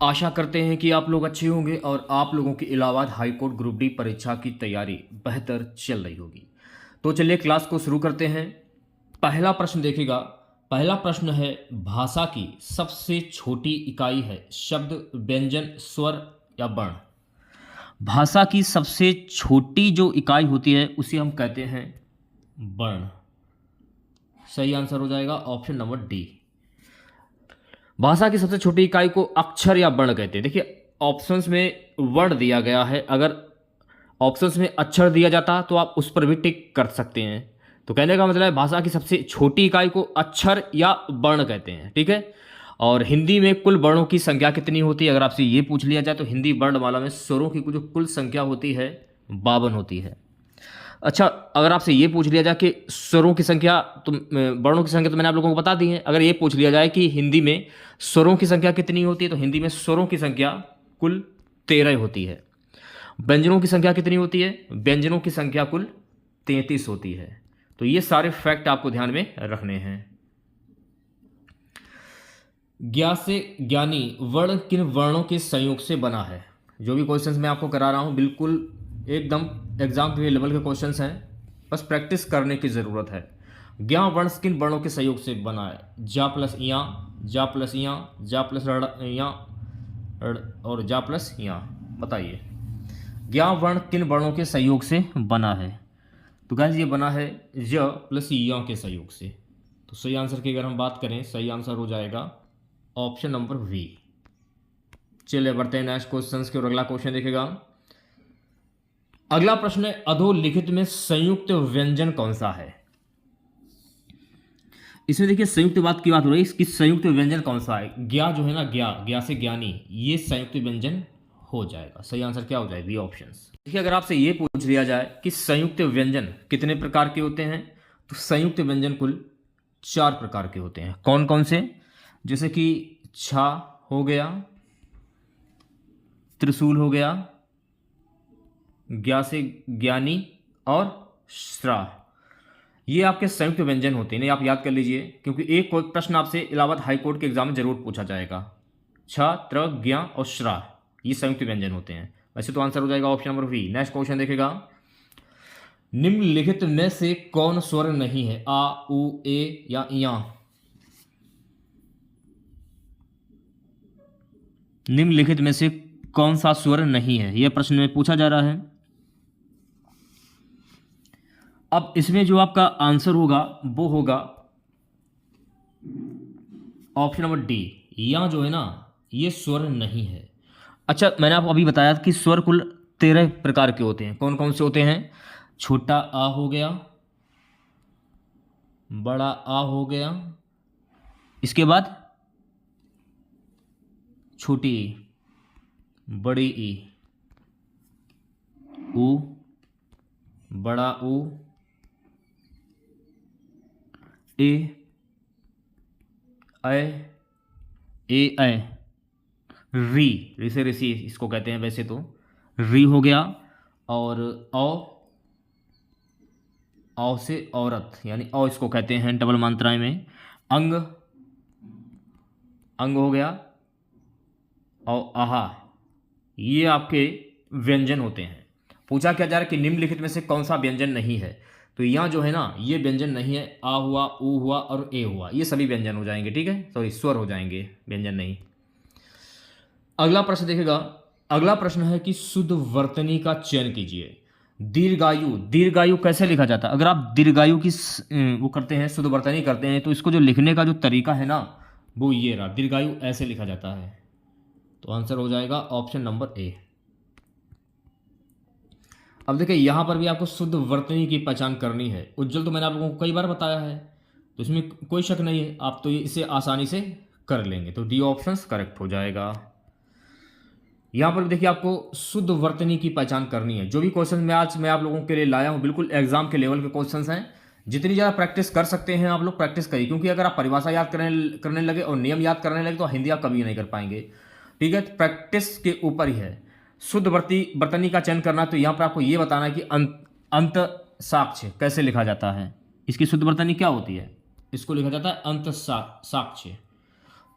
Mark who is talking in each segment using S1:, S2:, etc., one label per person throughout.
S1: आशा करते हैं कि आप लोग अच्छे होंगे और आप लोगों की Allahabad high court group D परीक्षा की तैयारी बेहतर चल रही होगी। तो चलिए क्लास को शुरू करते हैं। पहला प्रश्न देखिएगा। पहला प्रश्न है, भाषा की सबसे छोटी इकाई है शब्द, व्यंजन, स्वर या वर्ण। भाषा की सबसे छोटी जो इकाई होती है उसे हम कहते हैं वर्ण। सही आंसर हो जाएगा ऑप्शन नंबर डी। भाषा की सबसे छोटी इकाई को अक्षर या वर्ण कहते हैं। देखिए ऑप्शंस में वर्ण दिया गया है, अगर ऑप्शंस में अक्षर दिया जाता तो आप उस पर भी टिक कर सकते हैं। तो कहने का मतलब है भाषा की सबसे छोटी इकाई को अक्षर या वर्ण कहते हैं, ठीक है। और हिंदी में कुल वर्णों की संख्या कितनी होती है, अगर आपसे ये पूछ लिया जाए तो हिंदी वर्णमाला में स्वरों की जो कुल संख्या होती है 52 होती है। अच्छा, अगर आपसे ये पूछ लिया जाए कि स्वरों की संख्या, तो वर्णों की संख्या तो मैंने आप लोगों को बता दी है। अगर ये पूछ लिया जाए कि हिंदी में स्वरों की संख्या कितनी होती है, तो हिंदी में स्वरों की संख्या कुल 13 होती है। व्यंजनों की संख्या कितनी होती है, व्यंजनों की संख्या कुल 33 होती है। तो ये सारे फैक्ट आपको ध्यान में रखने हैं। ज्ञा से ज्ञानी वर्ण किन वर्णों के संयोग से बना है। जो भी क्वेश्चंस मैं आपको करा रहा हूं बिल्कुल एकदम एग्जाम के लेवल के क्वेश्चंस हैं, बस प्रैक्टिस करने की ज़रूरत है। ज्ञा वर्ण किन वर्णों के सहयोग से बना है, जा प्लस या, जा प्लस या, जा प्लस या और जा प्लस या। बताइए ज्ञा वर्ण किन वर्णों के सहयोग से बना है। तो गाइस ये बना है ज प्लस या के सहयोग से। तो सही आंसर की अगर हम बात करें, सही आंसर हो जाएगा ऑप्शन नंबर वी। चलिए बढ़ते हैं नेक्स्ट क्वेश्चन की और अगला क्वेश्चन देखेगा। अगला प्रश्न है, अधोलिखित में संयुक्त व्यंजन कौन सा है। इसमें देखिए संयुक्त बात की बात हो रही है, इसकी संयुक्त व्यंजन कौन सा है। ज्ञा जो है ना, ज्ञा, ज्ञा से ज्ञानी, ये संयुक्त व्यंजन हो जाएगा। सही आंसर क्या हो जाएगा, बी ऑप्शन। देखिए अगर आपसे ये पूछ लिया जाए कि संयुक्त व्यंजन कितने प्रकार के होते हैं, तो संयुक्त व्यंजन कुल 4 प्रकार के होते हैं। कौन कौन से, जैसे कि छा हो गया, त्रिशूल हो गया, ज्ञा से ज्ञानी और श्रा, ये आपके संयुक्त व्यंजन होते हैं। नहीं, आप याद कर लीजिए, क्योंकि एक कोई प्रश्न आपसे इलाहाबाद हाई कोर्ट के एग्जाम में जरूर पूछा जाएगा। छ, त्र, ज्ञा और श्रा, ये संयुक्त व्यंजन होते हैं। वैसे तो आंसर हो जाएगा option number B. Next question देखेगा। निम्नलिखित में से कौन स्वर नहीं है, आ, उ, ए या या। निम्नलिखित में से कौन सा स्वर नहीं है, यह प्रश्न में पूछा जा रहा है। अब इसमें जो आपका आंसर होगा वो होगा ऑप्शन नंबर डी, या जो है ना ये स्वर नहीं है। अच्छा, मैंने आपको अभी बताया कि स्वर कुल 13 प्रकार के होते हैं। कौन कौन से होते हैं, छोटा आ हो गया, बड़ा आ हो गया, इसके बाद छोटी ई, बड़ी ई, ऊ, बड़ा ऊ, ए, ए, री से ऋषि इसको कहते हैं वैसे तो, री हो गया। और औ से औरत, यानी औ इसको कहते हैं डबल मात्राएं में। अंग, अंग हो गया, और आहा, ये आपके व्यंजन होते हैं। पूछा क्या जा रहा है कि निम्नलिखित में से कौन सा व्यंजन नहीं है, तो यहाँ जो है ना ये व्यंजन नहीं है। आ हुआ, ऊ हुआ और ए हुआ, ये सभी व्यंजन हो जाएंगे, ठीक है, सॉरी स्वर हो जाएंगे, व्यंजन नहीं। अगला प्रश्न देखेगा। अगला प्रश्न है कि शुद्ध वर्तनी का चयन कीजिए। दीर्घायु, दीर्घायु कैसे लिखा जाता है। अगर आप दीर्घायु की वो करते हैं, शुद्ध वर्तनी करते हैं, तो इसको जो लिखने का जो तरीका है ना वो ये रहा, दीर्घायु ऐसे लिखा जाता है। तो आंसर हो जाएगा ऑप्शन नंबर ए। अब देखिए यहाँ पर भी आपको शुद्ध वर्तनी की पहचान करनी है। उज्ज्वल तो मैंने आप लोगों को कई बार बताया है, तो इसमें कोई शक नहीं है, आप तो इसे आसानी से कर लेंगे। तो डी ऑप्शन करेक्ट हो जाएगा। यहाँ पर देखिए आपको शुद्ध वर्तनी की पहचान करनी है। जो भी क्वेश्चन मैं आप लोगों के लिए लाया हूँ बिल्कुल एग्जाम के लेवल के क्वेश्चंस हैं। जितनी ज़्यादा प्रैक्टिस कर सकते हैं आप लोग प्रैक्टिस करिए, क्योंकि अगर आप परिभाषा याद करने लगे और नियम याद करने लगे तो हिंदी आप कभी नहीं कर पाएंगे, ठीक है। तो प्रैक्टिस के ऊपर ही है। शुद्ध वर्तनी का चयन करना, तो यहाँ पर आपको ये बताना है कि अंत साक्ष्य कैसे लिखा जाता है। इसकी शुद्ध वर्तनी क्या होती है, इसको लिखा जाता है अंत साक्ष्य।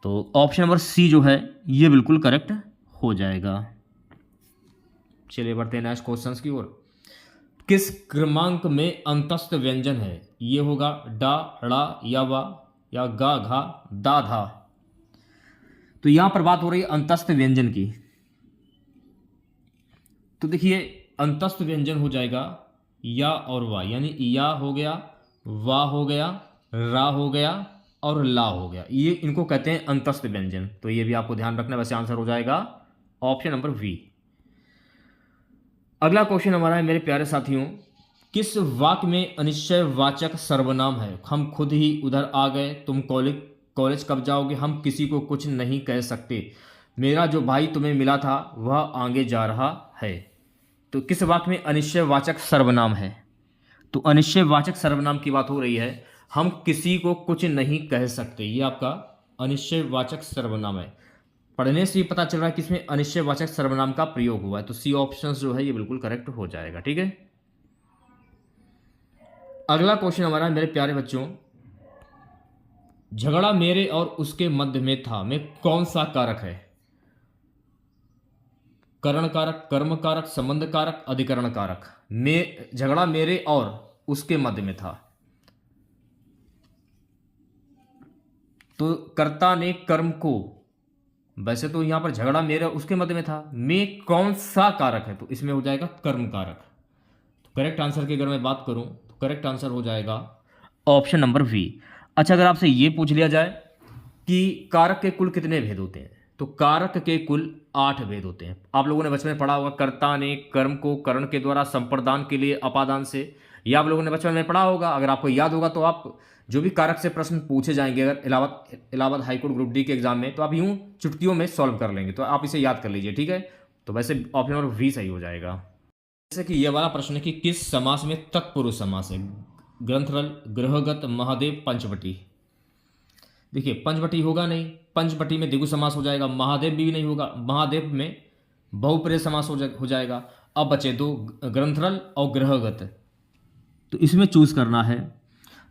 S1: तो ऑप्शन नंबर सी जो है ये बिल्कुल करेक्ट हो जाएगा। चलिए बढ़ते हैं नेक्स्ट क्वेश्चंस की ओर। किस क्रमांक में अंतस्थ व्यंजन है? ये होगा डा, ड़ा या वा या गा, घा, दा, धा। तो यहां पर बात हो रही है अंतस्थ व्यंजन की। तो देखिए अंतस्थ व्यंजन हो जाएगा या और वा, यानी या हो गया, वा हो गया, रा हो गया और ला हो गया। ये इनको कहते हैं अंतस्थ व्यंजन। तो ये भी आपको ध्यान रखना। वैसे आंसर हो जाएगा ऑप्शन नंबर वी। अगला क्वेश्चन हमारा है मेरे प्यारे साथियों, किस वाक्य में अनिश्चयवाचक सर्वनाम है? हम खुद ही उधर आ गए, तुम कॉलेज कब जाओगे, हम किसी को कुछ नहीं कह सकते, मेरा जो भाई तुम्हें मिला था वह आगे जा रहा है। तो किस वाक्य में अनिश्चयवाचक सर्वनाम है? तो अनिश्चयवाचक सर्वनाम की बात हो रही है। हम किसी को कुछ नहीं कह सकते, ये आपका अनिश्चयवाचक सर्वनाम है। पढ़ने से ही पता चल रहा है कि इसमें अनिश्चयवाचक सर्वनाम का प्रयोग हुआ है। तो सी ऑप्शन जो है ये बिल्कुल करेक्ट हो जाएगा। ठीक है, अगला क्वेश्चन हमारा है मेरे प्यारे बच्चों, झगड़ा मेरे और उसके मध्य में था में कौन सा कारक है? करण कारक, कर्म कारक, संबंध कारक, अधिकरण कारक। झगड़ा मेरे और उसके मध्य में था। तो कर्ता ने कर्म को, वैसे तो यहां पर झगड़ा मेरे और उसके मध्य में था, में कौन सा कारक है? तो इसमें हो जाएगा कर्म कारक। तो करेक्ट आंसर की अगर मैं बात करूं तो करेक्ट आंसर हो जाएगा ऑप्शन नंबर वी। अच्छा, अगर आपसे ये पूछ लिया जाए कि कारक के कुल कितने भेद होते हैं, तो कारक के कुल 8 भेद होते हैं। आप लोगों ने बचपन में पढ़ा होगा, कर्ता ने कर्म को करण के द्वारा संप्रदान के लिए अपादान से, यह आप लोगों ने बचपन में पढ़ा होगा। अगर आपको याद होगा तो आप जो भी कारक से प्रश्न पूछे जाएंगे अगर इलाहाबाद हाईकोर्ट ग्रुप डी के एग्जाम में, तो आप यूं चुटकियों में सॉल्व कर लेंगे। तो आप इसे याद कर लीजिए। ठीक है, तो वैसे ऑप्शन नंबर वी सही हो जाएगा। जैसे कि यह वाला प्रश्न है कि किस समास में तत्पुरुष समास है? ग्रंथरल, गृहगत, महादेव, पंचवटी। देखिए पंचवटी होगा नहीं, पंचवटी में द्विगु समास हो जाएगा। महादेव भी नहीं होगा, महादेव में बहुप्रिय समास हो जाएगा। अब बचे दो, ग्रंथरल और गृहगत। तो इसमें चूज करना है।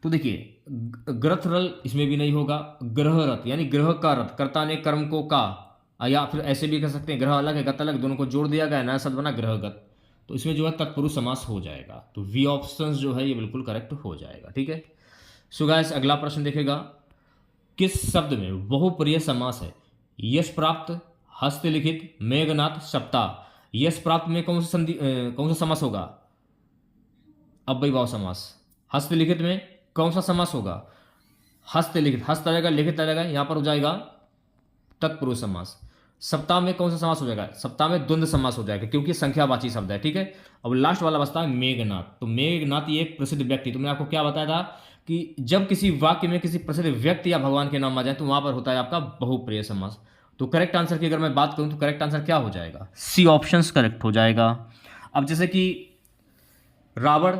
S1: तो देखिए ग्रथरल इसमें भी नहीं होगा। ग्रहरथ यानी ग्रह का रथ, कर्ता ने कर्म को का, या फिर ऐसे भी कह सकते हैं ग्रह अलग है गत अलग, दोनों को जोड़ दिया गया, नया शब्द बना ग्रहगत। तो इसमें जो है तत्पुरुष समास हो जाएगा। तो वी ऑप्शन जो है ये बिल्कुल करेक्ट हो जाएगा। ठीक है, सो गाइस अगला प्रश्न देखेगा, किस शब्द में बहुप्रिय समास है? यश प्राप्त, हस्तलिखित, मेघनाथ, सप्ताह। यश प्राप्त में कौन सा समास होगा? अव्ययीभाव समास। हस्तलिखित में कौन सा समास होगा? हस्तलिखित, हस्त रहेगा, लिखित रहेगा, यहां पर हो जाएगा तत्पुरुष समास। सप्ताह में कौन सा समास हो जाएगा? सप्ताह में द्वंद्व समास हो जाएगा, क्योंकि संख्यावाची शब्द है। ठीक है, अब लास्ट वाला बचता है मेघनाथ। तो मेघनाथ ये एक प्रसिद्ध व्यक्ति, तो मैंने आपको क्या बताया था कि जब किसी वाक्य में किसी प्रसिद्ध व्यक्ति या भगवान के नाम आ जाए तो वहां पर होता है आपका बहुप्रिय समास। तो करेक्ट आंसर की अगर मैं बात करूं तो करेक्ट आंसर क्या हो जाएगा? सी ऑप्शन करेक्ट हो जाएगा। अब जैसे कि रावण,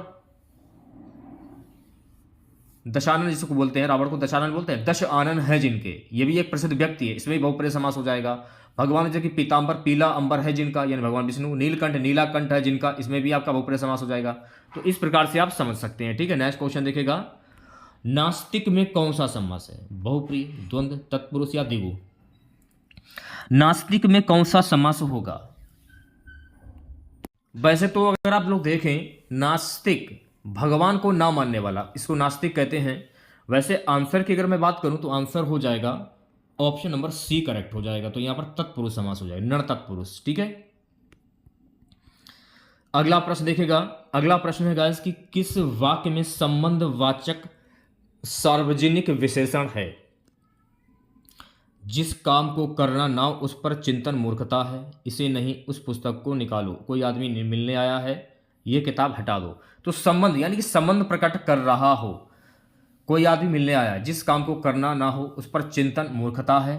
S1: दशानन जिसको बोलते हैं, रावण को दशानन बोलते हैं, दश आनन है जिनके, ये भी एक प्रसिद्ध व्यक्ति है, इसमें भी बहुप्रिय समास हो जाएगा। भगवान जैसे कि पीतांबर, पीला अंबर है जिनका, यानी भगवान विष्णु। नीलकंठ, नीला कंठ है जिनका, इसमें भी आपका बहुप्रिय समास हो जाएगा। तो इस प्रकार से आप समझ सकते हैं। ठीक है, नेक्स्ट क्वेश्चन देखेगा, नास्तिक में कौन सा समास है? बहुप्रिय, द्वंद्व, तत्पुरुष या द्विगु? नास्तिक में कौन सा समास होगा? वैसे तो अगर आप लोग देखें, नास्तिक भगवान को ना मानने वाला, इसको नास्तिक कहते हैं। वैसे आंसर की अगर मैं बात करूं तो आंसर हो जाएगा ऑप्शन नंबर सी करेक्ट हो जाएगा। तो यहां पर तत्पुरुष समास हो जाएगा, नर तत्पुरुष। ठीक है, अगला प्रश्न देखेगा। अगला प्रश्न है गाइस कि किस वाक्य में संबंधवाचक सार्वजनिक विशेषण है? जिस काम को करना ना उस पर चिंतन मूर्खता है, इसे नहीं उस पुस्तक को निकालो, कोई आदमी मिलने आया है, ये किताब हटा दो। तो संबंध यानी कि संबंध प्रकट कर रहा हो, कोई आदमी मिलने आया, जिस काम को करना ना हो उस पर चिंतन मूर्खता है।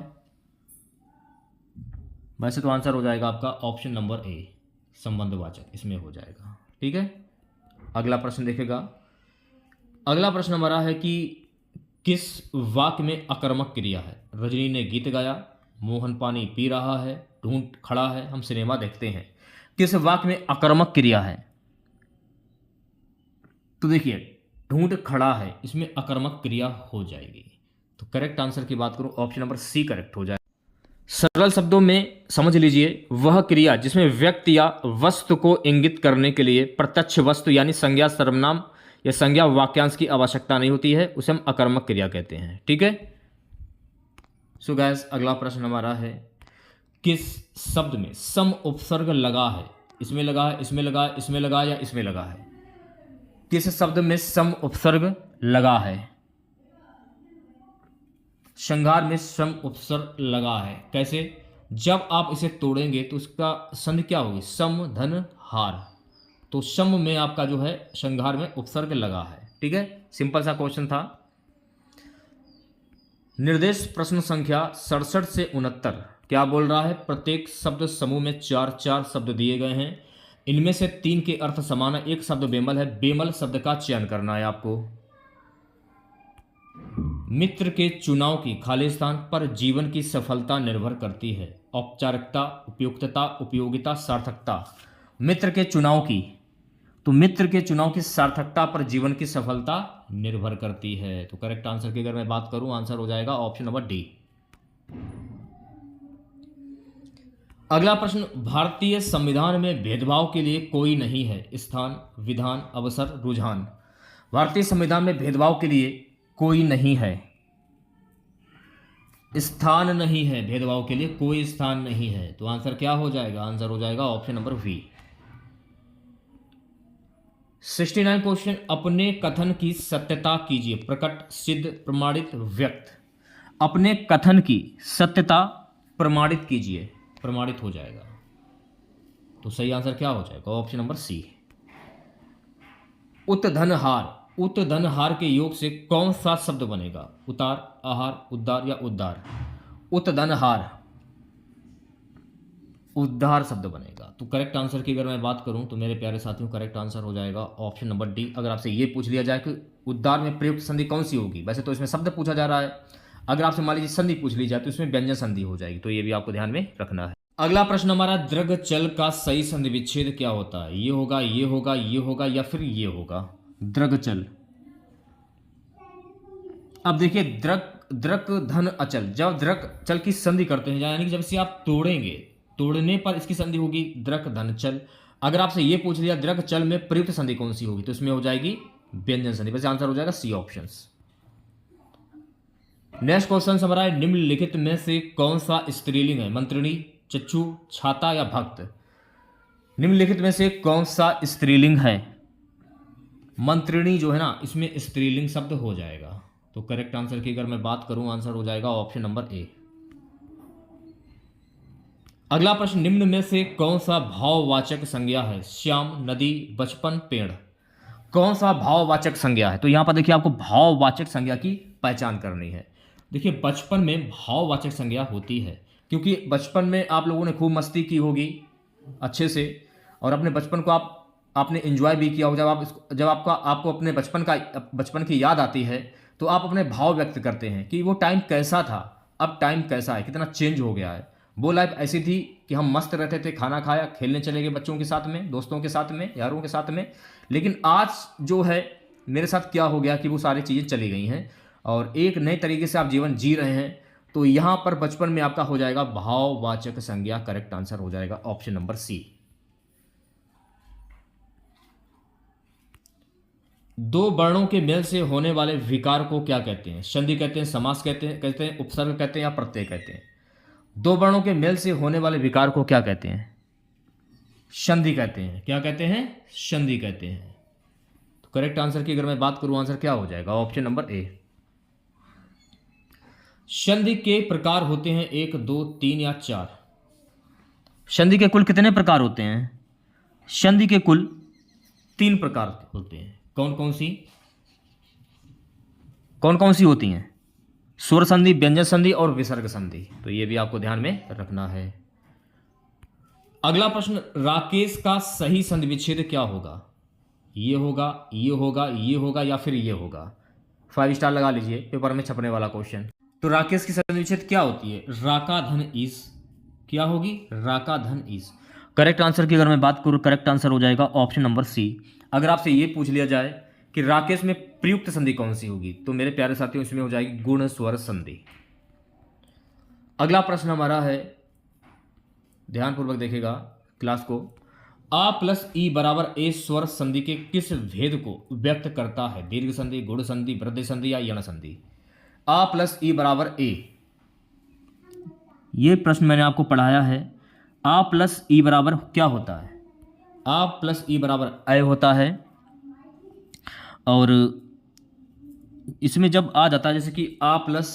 S1: वैसे तो आंसर हो जाएगा आपका ऑप्शन नंबर ए, संबंधवाचक, इसमें हो जाएगा। ठीक है, अगला प्रश्न देखेगा। अगला प्रश्न हमारा है कि किस वाक्य में अकर्मक क्रिया है? रजनी ने गीत गाया, मोहन पानी पी रहा है, ढूंढ खड़ा है, हम सिनेमा देखते हैं। किस वाक्य में अकर्मक क्रिया है? तो देखिए ढूंढ खड़ा है, इसमें अकर्मक क्रिया हो जाएगी। तो करेक्ट आंसर की बात करूं ऑप्शन नंबर सी करेक्ट हो जाए। सरल शब्दों में समझ लीजिए, वह क्रिया जिसमें व्यक्ति या वस्तु को इंगित करने के लिए प्रत्यक्ष वस्तु यानी संज्ञा, सर्वनाम या संज्ञा वाक्यांश की आवश्यकता नहीं होती है, उसे हम अकर्मक क्रिया कहते हैं। ठीक है। सो गाइस, अगला प्रश्न हमारा है, किस शब्द में सम उपसर्ग लगा है? इसमें लगा है, इसमें लगा है, इसमें लगा है या इसमें लगा है? किस शब्द में सम उपसर्ग लगा है? श्रृंगार में सम उपसर्ग लगा है। कैसे? जब आप इसे तोड़ेंगे तो उसका संधि क्या होगी? सम धन हार। तो सम में आपका जो है श्रृंगार में उपसर्ग लगा है। ठीक है, सिंपल सा क्वेश्चन था। निर्देश प्रश्न संख्या 67 से 69 क्या बोल रहा है? प्रत्येक शब्द समूह में 4-4 शब्द दिए गए हैं, इनमें से 3 के अर्थ समान है, एक शब्द बेमल है, बेमल शब्द का चयन करना है आपको। मित्र के चुनाव की खालिस्तान पर जीवन की सफलता निर्भर करती है। औपचारिकता, उपयुक्तता, उपयोगिता, सार्थकता। मित्र के चुनाव की, तो मित्र के चुनाव की सार्थकता पर जीवन की सफलता निर्भर करती है। तो करेक्ट आंसर की अगर मैं बात करूं, आंसर हो जाएगा ऑप्शन नंबर डी। अगला प्रश्न, भारतीय संविधान में भेदभाव के लिए कोई नहीं है। स्थान, विधान, अवसर, रुझान। भारतीय संविधान में भेदभाव के लिए कोई नहीं है, स्थान नहीं है, भेदभाव के लिए कोई स्थान नहीं है। तो आंसर क्या हो जाएगा? आंसर हो जाएगा ऑप्शन नंबर बी। 69 क्वेश्चन, अपने कथन की सत्यता कीजिए। प्रकट, सिद्ध, प्रमाणित, व्यक्त। अपने कथन की सत्यता प्रमाणित कीजिए, प्रमाणित हो जाएगा। तो सही आंसर क्या हो जाएगा? Option number C. उत्धनहार, उत्धनहार के योग से कौन सा शब्द बनेगा? उतार, आहार, उद्धार या उद्धार? उत्धनहार, उद्धार शब्द बनेगा। तो करेक्ट आंसर की अगर मैं बात करूं तो मेरे प्यारे साथियों, करेक्ट आंसर हो जाएगा ऑप्शन नंबर डी। अगर आपसे ये पूछ लिया जाए कि उद्धार में प्रयुक्त संधि कौन सी होगी, वैसे तो इसमें शब्द पूछा जा रहा है, अगर आपसे मान लीजिए संधि पूछ ली जाए तो इसमें व्यंजन संधि हो जाएगी। तो ये भी आपको ध्यान में रखना है। अगला प्रश्न हमारा, द्रग चल का सही संधि विच्छेद क्या होता है? ये होगा, ये होगा, ये होगा या फिर ये होगा? द्रग चल। अब देखिए, द्रक धन अचल, जब द्रक चल की संधि करते हैं, यानी कि जब इसे आप तोड़ेंगे, तोड़ने पर इसकी संधि होगी द्रक धन चल। अगर आपसे ये पूछ लिया द्रक चल में प्रयुक्त संधि कौन सी होगी, तो इसमें हो जाएगी व्यंजन संधि। वैसे आंसर हो जाएगा सी ऑप्शंस। नेक्स्ट क्वेश्चन हमारा है, निम्नलिखित में से कौन सा स्त्रीलिंग है? मंत्रिणी, चच्चू, छाता या भक्त? निम्नलिखित में से कौन सा स्त्रीलिंग है? मंत्रिणी जो है ना, इसमें स्त्रीलिंग शब्द हो जाएगा। तो करेक्ट आंसर की अगर मैं बात करूं, आंसर हो जाएगा ऑप्शन नंबर ए। अगला प्रश्न, निम्न में से कौन सा भाववाचक संज्ञा है? श्याम, नदी, बचपन, पेड़। कौन सा भाववाचक संज्ञा है? तो यहां पर देखिए, आपको भाववाचक संज्ञा की पहचान करनी है। देखिए, बचपन में भाववाचक संज्ञा होती है, क्योंकि बचपन में आप लोगों ने खूब मस्ती की होगी अच्छे से, और अपने बचपन को आपने एंजॉय भी किया होगा। जब आपको अपने बचपन की याद आती है तो आप अपने भाव व्यक्त करते हैं कि वो टाइम कैसा था, अब टाइम कैसा है, कितना चेंज हो गया है। वो लाइफ ऐसी थी कि हम मस्त रहते थे, खाना खाया, खेलने चले गए बच्चों के साथ में, दोस्तों के साथ में, यारों के साथ में। लेकिन आज जो है मेरे साथ क्या हो गया कि वो सारी चीज़ें चली गई हैं और एक नए तरीके से आप जीवन जी रहे हैं। तो यहाँ पर बचपन में आपका हो जाएगा भाववाचक संज्ञा। करेक्ट आंसर हो जाएगा ऑप्शन नंबर सी। दो वर्णों के मेल से होने वाले विकार को क्या कहते हैं? संधि कहते हैं, समास कहते हैं, उपसर्ग कहते हैं या प्रत्यय कहते हैं? दो वर्णों के मेल से होने वाले विकार को क्या कहते हैं? संधि कहते हैं। क्या कहते हैं? संधि कहते हैं। तो करेक्ट आंसर की अगर मैं बात करूं, आंसर क्या हो जाएगा? Option number A. संधि के प्रकार होते हैं 1, 2, 3 या 4? संधि के कुल कितने प्रकार होते हैं? संधि के कुल 3 प्रकार होते हैं। कौन कौन सी होती हैं? स्वर संधि, व्यंजन संधि और विसर्ग संधि। तो ये भी आपको ध्यान में रखना है। अगला प्रश्न, राकेश का सही संधि विच्छेद क्या होगा? ये होगा, ये होगा, ये होगा या फिर ये होगा? 5 स्टार लगा लीजिए, पेपर में छपने वाला क्वेश्चन। तो राकेश की संधि विच्छेद क्या होती है? राका धन ईस। क्या होगी? राका धन ईस। करेक्ट आंसर की अगर मैं बात करूं, करेक्ट आंसर हो जाएगा ऑप्शन नंबर सी। अगर आपसे ये पूछ लिया जाए कि राकेश में प्रयुक्त संधि कौन सी होगी, तो मेरे प्यारे साथियों इसमें हो जाएगी गुण स्वर संधि। अगला प्रश्न हमारा है, ध्यानपूर्वक देखेगा क्लास को। आ प्लस ई बराबर ए स्वर संधि के किस भेद को व्यक्त करता है? दीर्घ संधि, गुण संधि, वृद्धि संधि या यण संधि? आ प्लस ई बराबर ए, ये प्रश्न मैंने आपको पढ़ाया है। आ प्लस ई बराबर क्या होता है? आ प्लस ई बराबर ए होता है, और इसमें जब आ जाता है, जैसे कि आ प्लस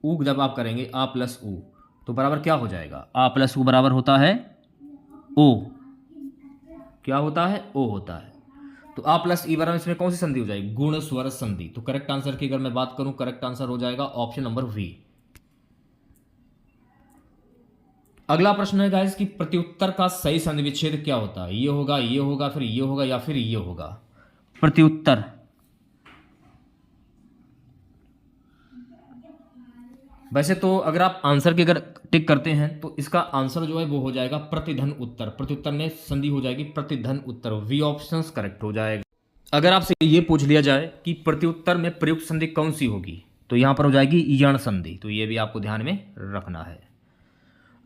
S1: ऊ जब आप करेंगे आ प्लस ऊ, तो बराबर क्या हो जाएगा? आ प्लस ऊ बराबर होता है ओ। क्या होता है? ओ होता है। तो आ प्लस ई बराबर इसमें कौन सी संधि हो जाएगी? गुण स्वर संधि। तो करेक्ट आंसर की अगर मैं बात करूं, करेक्ट आंसर हो जाएगा ऑप्शन नंबर वी। अगला प्रश्न है गाइस कि प्रत्युत्तर का सही संधि विच्छेद क्या होता है? ये होगा, ये होगा, फिर ये होगा या फिर ये होगा? प्रत्युत्तर, वैसे तो अगर आप आंसर की अगर टिक करते हैं तो इसका आंसर जो है वो हो जाएगा प्रतिधन उत्तर। प्रत्युत्तर में संधि हो जाएगी प्रतिधन उत्तर। वी ऑप्शन करेक्ट हो जाएगा। अगर आपसे ये पूछ लिया जाए कि प्रत्युत्तर में प्रयुक्त संधि कौन सी होगी, तो यहां पर हो जाएगी यण संधि। तो ये भी आपको ध्यान में रखना है।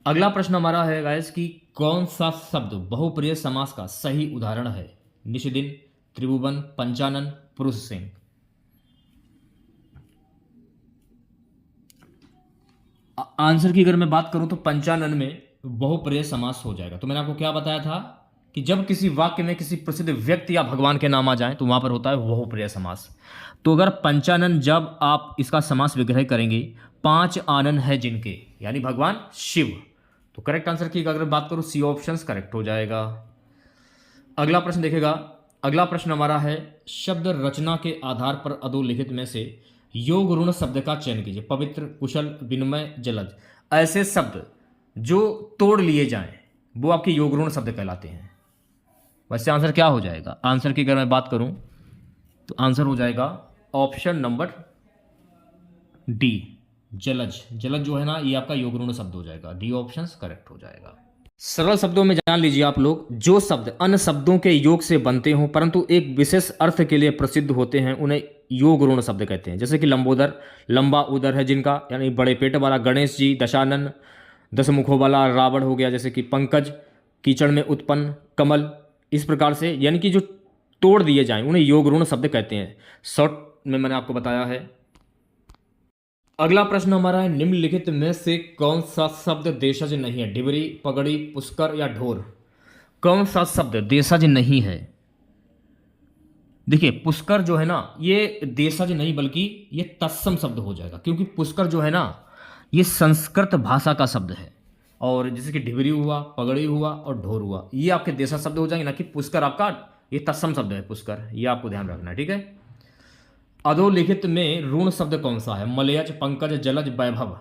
S1: अगला प्रश्न हमारा है गाइस कि कौन सा शब्द बहुप्रिय समास का सही उदाहरण है? निशिदिन, त्रिभुवन, पंचानन, पुरुष सिंह। आंसर की अगर मैं बात करूं तो पंचानन में बहुप्रिय समास हो जाएगा। तो मैंने आपको क्या बताया था कि जब किसी वाक्य में किसी प्रसिद्ध व्यक्ति या भगवान के नाम आ जाए तो वहां पर होता है बहुप्रिय समास। तो अगर पंचानन जब आप इसका समास विग्रह करेंगे, पांच आनन है जिनके, यानी भगवान शिव, तो करेक्ट आंसर की अगर बात करूं सी ऑप्शन करेक्ट हो जाएगा। अगला प्रश्न देखेगा। अगला प्रश्न हमारा है, शब्द रचना के आधार पर अधोलिखित में से योग ऋण शब्द का चयन कीजिए। पवित्र, कुशल, विनिमय, जलज। ऐसे शब्द जो तोड़ लिए जाएं वो आपके योग ऋण शब्द कहलाते हैं। वैसे आंसर क्या हो जाएगा? आंसर की अगर मैं बात करूं तो आंसर हो जाएगा ऑप्शन नंबर डी, जलज। जलज जो है ना, ये आपका योग ऋण शब्द हो जाएगा। डी ऑप्शन करेक्ट हो जाएगा। सरल शब्दों में जान लीजिए आप लोग, जो शब्द अन्य शब्दों के योग से बनते हों परंतु एक विशेष अर्थ के लिए प्रसिद्ध होते हैं उन्हें योग ऋण शब्द कहते हैं। जैसे कि लंबोदर, लंबा उदर है जिनका, यानी बड़े पेट वाला। गणेश जी, दशानन, दस मुखों वाला रावण हो गया। जैसे कि पंकज, कीचड़ में उत्पन्न, कमल। इस प्रकार से यानी कि जो तोड़ दिए जाएं उन्हें योग ऋण शब्द कहते हैं। शॉर्ट में मैंने आपको बताया है। अगला प्रश्न हमारा है, निम्नलिखित में से कौन सा शब्द देशज नहीं है? डिबरी, पगड़ी, पुष्कर या ढोर? कौन सा शब्द देशज नहीं है? देखिए पुष्कर जो है ना, ये देशज नहीं बल्कि ये तत्सम शब्द हो जाएगा, क्योंकि पुष्कर जो है ना ये संस्कृत भाषा का शब्द है। और जैसे कि डिबरी हुआ, पगड़ी हुआ और ढोर हुआ, ये आपके देशज शब्द हो जाएंगे, ना कि पुष्कर आपका ये तत्सम शब्द है पुष्कर। ये आपको ध्यान रखना है, ठीक है। अधोलिखित में ऋण शब्द कौन सा है? मलयज, पंकज, जलज, वैभव।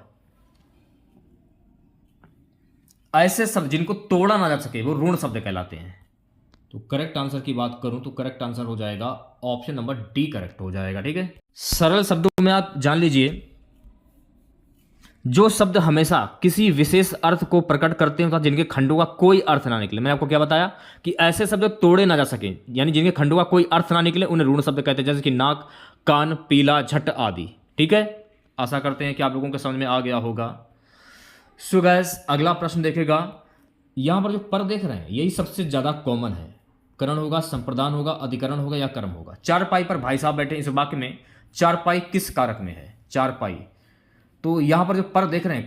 S1: ऐसे शब्द जिनको तोड़ा ना जा सके वो ऋण शब्द कहलाते हैं। तो करेक्ट आंसर की बात करूं तो करेक्ट आंसर हो जाएगा ऑप्शन नंबर डी करेक्ट हो जाएगा, ठीक है। सरल शब्दों में आप जान लीजिए, जो शब्द हमेशा किसी विशेष अर्थ को प्रकट करते हैं जिनके खंडों का कोई अर्थ ना निकले। मैंने आपको क्या बताया कि ऐसे शब्द तोड़े ना जा सके, यानी जिनके खंडों का कोई अर्थ ना निकले उन्हें ऋण शब्द कहते हैं। जैसे कि नाक, कान, पीला, झट आदि, ठीक है। आशा करते हैं कि आप लोगों के समझ में आ गया होगा। सो गाइस, अगला प्रश्न देखेगा। यहां पर जो पर देख रहे हैं यही सबसे ज्यादा कॉमन है। करण होगा, संप्रदान होगा, अधिकरण होगा या कर्म होगा। चारपाई पर भाई साहब बैठे। इस वाक्य में चारपाई किस कारक में है? चारपाई। तो यहां पर जो पर देख रहे हैं,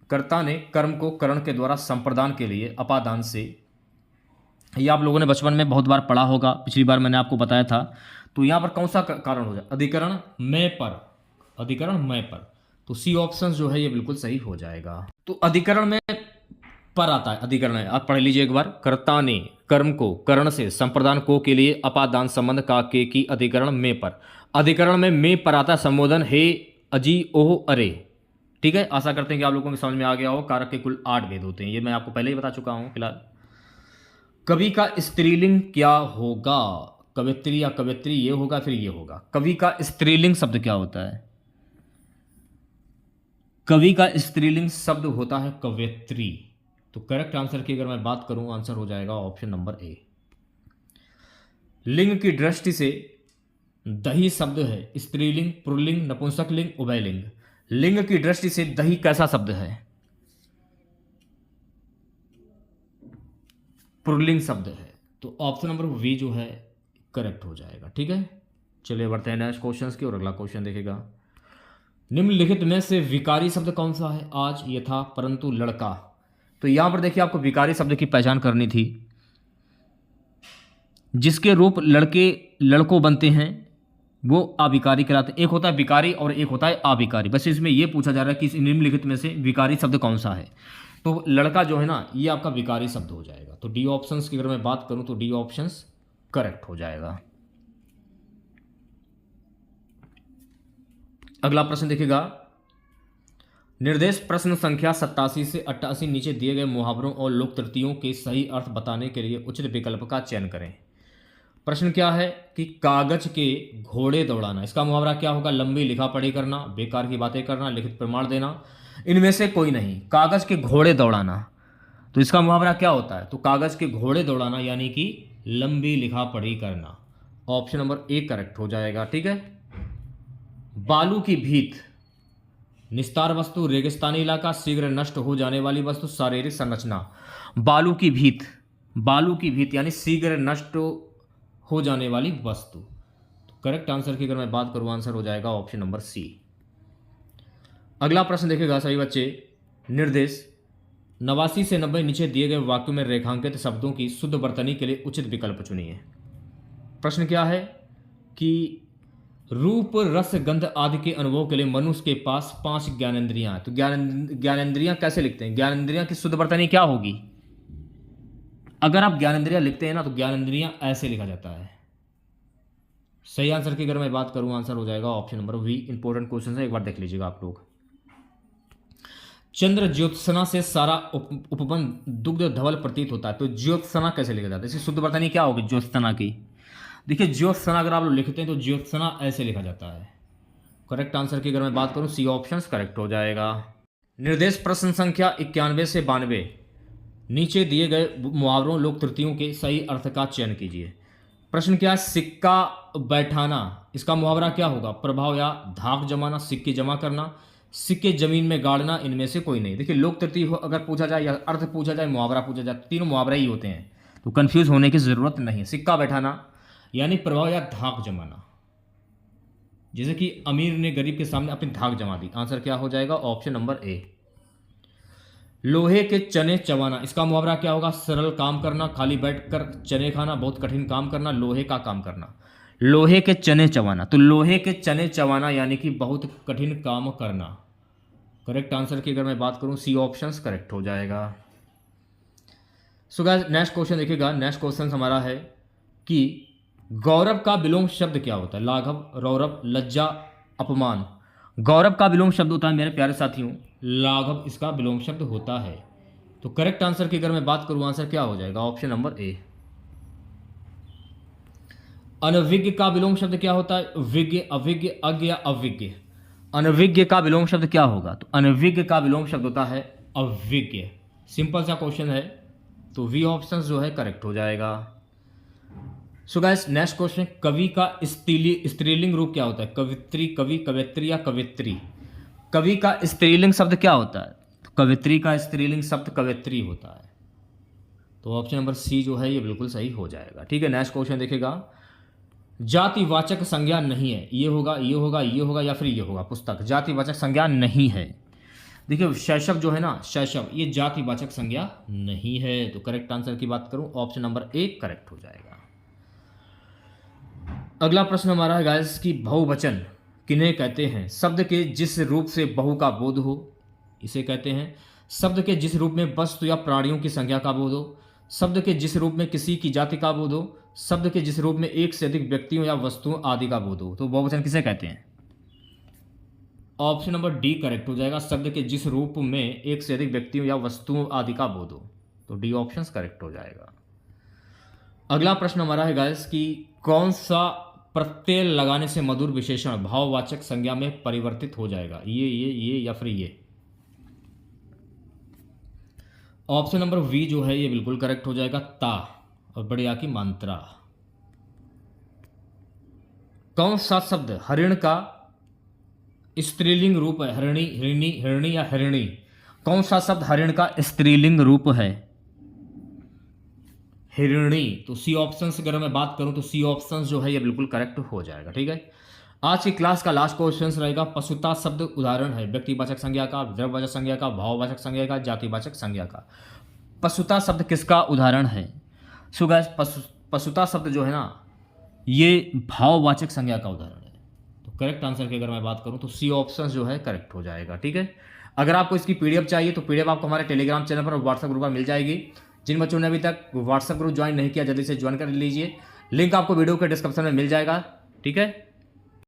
S1: कर्ता ने कर्म को करण के द्वारा संप्रदान के लिए अपादान से, ये आप लोगों ने बचपन में बहुत बार पढ़ा होगा, पिछली बार मैंने आपको बताया था। तो यहां पर कौन सा कारण हो जाए? अधिकरण में पर, अधिकरण में पर। तो सी ऑप्शन जो है ये बिल्कुल सही हो जाएगा। तो अधिकरण में पर आता है, अधिकरण है, आप पढ़ लीजिए एक बार। कर्ता ने कर्म को करण से संप्रदान को के लिए अपादान संबंध का के की अधिकरण में पर। अधिकरण में पर आता है संबोधन हे, अजी, ओह, अरे, ठीक है। आशा करते हैं कि आप लोगों को समझ में आ गया हो। कारक के कुल 8 भेद होते हैं, ये मैं आपको पहले ही बता चुका हूं। फिलहाल कवि का स्त्रीलिंग क्या होगा? कवित्री या कवित्री, ये होगा फिर ये होगा। कवि का स्त्रीलिंग शब्द क्या होता है? कवि का स्त्रीलिंग शब्द होता है कवयित्री। तो करेक्ट आंसर की अगर मैं बात करूं, आंसर हो जाएगा ऑप्शन नंबर ए। लिंग की दृष्टि से दही शब्द है स्त्रीलिंग, पुल्लिंग, नपुंसकलिंग, उभयलिंग। लिंग की दृष्टि से दही कैसा शब्द है? पुल्लिंग शब्द है। तो ऑप्शन नंबर वी जो है करेक्ट हो जाएगा। ठीक है, चलिए बढ़ते हैं नेक्स्ट क्वेश्चन की और अगला क्वेश्चन देखेगा। निम्नलिखित में से विकारी शब्द कौन सा है? आज, यथा, परंतु, लड़का। तो यहां पर देखिए आपको विकारी शब्द की पहचान करनी थी। जिसके रूप लड़कों बनते हैं वो अविकारी कहलाते हैं। एक होता है विकारी और एक होता है अविकारी। बस इसमें यह पूछा जा रहा है कि इस निम्नलिखित में से विकारी शब्द कौन सा है। तो लड़का जो है ना, ये आपका विकारी शब्द हो जाएगा। तो डी ऑप्शंस की अगर मैं बात करूं तो डी ऑप्शंस करेक्ट हो जाएगा। अगला प्रश्न देखिएगा। निर्देश प्रश्न संख्या 87 से 88 नीचे दिए गए मुहावरों और लोकतृतियों के सही अर्थ बताने के लिए उचित विकल्प का चयन करें। प्रश्न क्या है कि कागज के घोड़े दौड़ाना, इसका मुहावरा क्या होगा? लंबी लिखा पढ़ी करना, बेकार की बातें करना, लिखित प्रमाण देना, इनमें से कोई नहीं। कागज के घोड़े दौड़ाना, तो इसका मुहावरा क्या होता है? तो कागज के घोड़े दौड़ाना यानी कि लंबी लिखा पढ़ी करना। ऑप्शन नंबर ए करेक्ट हो जाएगा। ठीक है। बालू की भीत, निस्तार वस्तु, रेगिस्तानी इलाका, शीघ्र नष्ट हो जाने वाली वस्तु, शारीरिक संरचना। बालू की भीत, बालू की भीत यानी शीघ्र नष्ट हो जाने वाली वस्तु। तो करेक्ट आंसर की अगर मैं बात करूं, आंसर हो जाएगा ऑप्शन नंबर सी। अगला प्रश्न देखेगा सभी बच्चे। निर्देश 89 से 90 नीचे दिए गए वाक्यों में रेखांकित शब्दों की शुद्ध वर्तनी के लिए उचित विकल्प चुनिए। प्रश्न क्या है कि रूप, रस, गंध आदि के अनुभव के लिए मनुष्य के पास 5 ज्ञानेंद्रियां हैं। तो ज्ञानेंद्रियां कैसे लिखते हैं? ज्ञानेंद्रियां की शुद्ध वर्तनी क्या होगी? अगर आप ज्ञानेंद्रियां लिखते हैं ना, तो ज्ञानेंद्रियां ऐसे लिखा जाता है। सही आंसर की अगर मैं बात करूं, आंसर हो जाएगा option number B. Important question है, एक बार देख लीजिएगा आप लोग। चंद्र ज्योत्सना से सारा उपवन दुग्ध धवल प्रतीत होता है। तो ज्योत्सना कैसे लिखा जाता है? इसकी शुद्ध वर्तनी क्या होगी ज्योत्सना की? देखिए ज्योत्सना अगर आप लोग लिखते हैं तो ज्योत्सना ऐसे लिखा जाता है। करेक्ट आंसर की अगर मैं बात करूं, सी ऑप्शन करेक्ट हो जाएगा। निर्देश प्रश्न संख्या 91 से 92 नीचे दिए गए मुहावरों लोकतृतियों के सही अर्थ का चयन कीजिए। प्रश्न क्या है? सिक्का बैठाना, इसका मुहावरा क्या होगा? प्रभाव या धाक जमाना, सिक्के जमा करना, सिक्के जमीन में गाड़ना, इनमें से कोई नहीं। देखिए लोकतृति अगर पूछा जाए या अर्थ पूछा जाए, मुहावरा पूछा जाए, तीनों मुहावरा ही होते हैं, तो कंफ्यूज होने की जरूरत नहीं है। सिक्का बैठाना यानी प्रभाव या धाक जमाना, जैसे कि अमीर ने गरीब के सामने अपनी धाक जमा दी। आंसर क्या हो जाएगा? Option number A. लोहे के चने चबाना, इसका मुहावरा क्या होगा? सरल काम करना, खाली बैठकर चने खाना, बहुत कठिन काम करना, लोहे का काम करना। लोहे के चने चबाना, तो लोहे के चने चबाना यानी कि बहुत कठिन काम करना। करेक्ट आंसर की अगर मैं बात करूं, सी ऑप्शंस करेक्ट हो जाएगा। सो गाइस नेक्स्ट क्वेश्चन देखिएगा। नेक्स्ट क्वेश्चन हमारा है कि गौरव का विलोम शब्द क्या होता है? लाघव, रौरव, लज्जा, अपमान। गौरव का विलोम शब्द होता है मेरे प्यारे साथियों लाघव, इसका विलोम शब्द होता है। तो करेक्ट आंसर की अगर मैं बात करूं, आंसर क्या हो जाएगा? Option number A. अनविज्ञ का विलोम शब्द क्या होता है? विज्ञ, अविज्ञ, अज्ञ या अविज्ञ। अनविज्ञ का विलोम शब्द क्या होगा? तो अनविज्ञ का विलोम शब्द होता है अविज्ञ। सिंपल सा क्वेश्चन है, तो वी ऑप्शन जो है करेक्ट हो जाएगा। सो गाइस नेक्स्ट क्वेश्चन, कवि का स्त्रीलिंग रूप क्या होता है? कवित्री, कवि, कवयित्री या कवित्री। कवि का स्त्रीलिंग शब्द क्या होता है? तो कवित्री का स्त्रीलिंग शब्द कवयित्री होता है। तो ऑप्शन नंबर सी जो है ये बिल्कुल सही हो जाएगा। ठीक है, नेक्स्ट क्वेश्चन देखिएगा। जातिवाचक संज्ञा नहीं है, ये होगा, ये होगा, ये होगा या फिर ये होगा। पुस्तक जातिवाचक संज्ञा नहीं है। देखिए शैशव जो है ना, शैशव, ये जातिवाचक संज्ञा नहीं है। तो करेक्ट आंसर की बात करूं, ऑप्शन नंबर ए करेक्ट हो जाएगा। अगला प्रश्न हमारा है गाइस कि बहुवचन किन्हें कहते हैं? शब्द के जिस रूप से बहु का बोध हो, इसे कहते हैं। शब्द के जिस रूप में वस्तु या प्राणियों की संख्या का बोध हो, शब्द के जिस रूप में किसी की जाति का बोध हो, शब्द के जिस रूप में एक से अधिक व्यक्तियों या वस्तुओं आदि का बोध हो। तो बहुवचन किसे कहते हैं? ऑप्शन नंबर डी करेक्ट हो जाएगा। शब्द के जिस रूप में एक से अधिक व्यक्तियों या वस्तुओं आदि का बोध हो, तो डी ऑप्शन करेक्ट हो जाएगा। अगला प्रश्न हमारा है गाइस कि कौन सा प्रत्यय लगाने से मधुर विशेषण भाववाचक संज्ञा में परिवर्तित हो जाएगा? ये या फिर ये। ऑप्शन नंबर वी जो है ये बिल्कुल करेक्ट हो जाएगा, ता और बड़े आ की मात्रा। कौन सा शब्द हरिण का स्त्रीलिंग रूप है? हरिणी, हिरणी, हिरणी या हिरणी? कौन सा शब्द हरिण का स्त्रीलिंग रूप है? हिरणी। तो सी ऑप्शन अगर मैं बात करूं तो सी ऑप्शन जो है ये बिल्कुल करेक्ट हो जाएगा। ठीक है, आज की क्लास का लास्ट क्वेश्चन रहेगा पशुता शब्द उदाहरण है व्यक्तिवाचक संज्ञा का, द्रव्यवाचक संज्ञा का, भाववाचक संज्ञा का, जातिवाचक संज्ञा का। पशुता शब्द किसका उदाहरण है? सो गाइस पशुता शब्द जो है ना ये भाववाचक संज्ञा का उदाहरण है। तो करेक्ट आंसर की अगर मैं बात करूं तो सी ऑप्शन जो है करेक्ट हो जाएगा। ठीक है, अगर आपको इसकी पीडीएफ चाहिए तो पीडीएफ आपको हमारे टेलीग्राम चैनल पर और व्हाट्सएप ग्रुप पर मिल जाएगी। जिन बच्चों ने अभी तक व्हाट्सएप ग्रुप ज्वाइन नहीं किया जल्दी से ज्वाइन कर लीजिए, लिंक आपको वीडियो के डिस्क्रिप्शन में मिल जाएगा। ठीक है।